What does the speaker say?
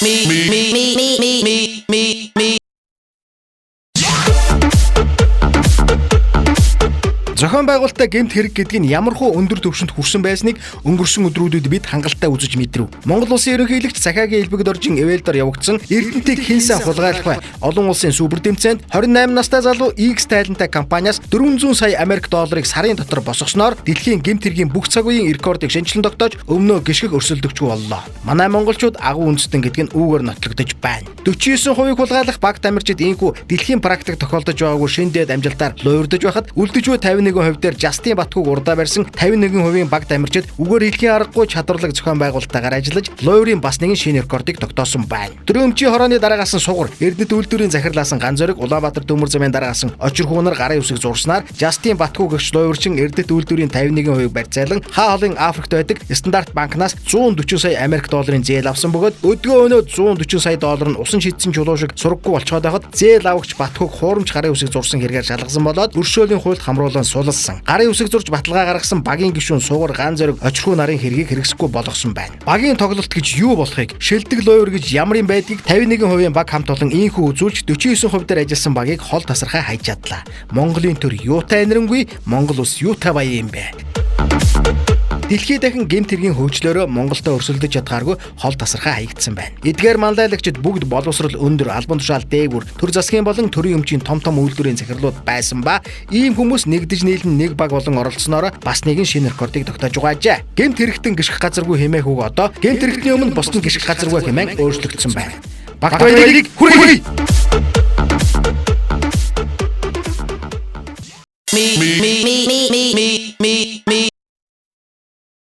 Me. Зохион байгуулалттай гэмт хэрэг гэдэг нь ямархуу өндөр түвшинд хүрсэн байсныг өнгөрсөн өдрүүдэд бид хангалттай үзэж мэдрэв. Монгол улсын ерөнхийлөгч Цахиагийн элбэг доржин Эвэлдор явагдсан Эрдэнэтийг хэн сайн хулгайлах вэ? Олон улсын супер тэмцээнд 28 настай залуу X тайлантай компаниас 400 сая Америк долларыг сарын дотор босгосноор дэлхийн гэмт хэргийн бүх цаг үеийн рекордыг шинжилэн тогтоож өмнөө гიშгэх өрсөлдөгчгүй боллоо. Манай монголчууд агуу үндэстэн гэдэг нь үүгээр нотлогдож байна. 49% хулгайлах багт амирчид ийхүү дэлхийн практик тохиолдож байгаагүй шиндээд амжилтаар луурдж байхад үлдэж буй 51% дээр Жастин Батгууг урдаа барьсан 51% багт амирчид үгээр хэлхийн аргагүй чадварлаг зохион байгуулалттайгаар ажиллаж луурын бас нэгэн шинэ рекордыг тогтоосон байна. Дрөмчийн хорооны дараагаас сугар Эрдэнэт үйлдвэрийн захирлаасан Ганзөрөг Улаанбаатар төмөр замын дараагаас очир хуунар гарын үсэг зурснаар Жастин Батгууг гэгч луурчин Эрдэнэт үйлдвэрийн 51% барьцаалан хаа холын Африкт байдаг Стандарт банкнаас 140 сая Америк долларын зээл авсан бөгөөд өдгөө өнөө 140 сая доллар нь усан шидсэн чулуу шиг сураггүй болцоод байхад зээл авагч Батгууг хуурамч гарын үсэг зурсан хэрэгээр шалгасан болоод өршөөлийн хуульд хамруулан сулсан. Гарын үсэг зурж баталгаа гаргасан багийн гишүүн Сугар Ганзөрөг очирхуу нарын хэргийг хэрэгсэхгүй болгосон байна. Багийн тоглолт гэж юу болохыг, шилдэг лойвер гэж ямар юм байдгийг 51% баг хамт олон ийхүү үзүүлж 49% дээр ажилласан багийг хол тасархай хайж чадлаа. Монголын төр юутай энэрэнгүй, Монгол улс юутай баян юм бэ? Дэлхийд дахин гэмт хэргийн хөгжлөөрөө Монголтой өрсөлдөж чадгааргүй хол тасархай хаягдсан байна. Эдгээр малдайлагчид бүгд боловсрол өндөр, албан тушаал дээгүр, төр засгийн болон төрийн өмчийн том үйлдвэрийн захирлууд байсан ба ийм хүмүүс нэгдэж нийлэн нэг баг болон оролцсноор бас нэгэн шинэ рекордыг тогтоож байгаажээ. Гэмт хэрэгтэн гიშгэх газаргүй хэмээх үг одоо гэмт хэрэгтний өмнө бусдын гიშгэх газаргүй хэмээн өөрчлөгдсөн байна. Багт баярыг хүргэе. Me.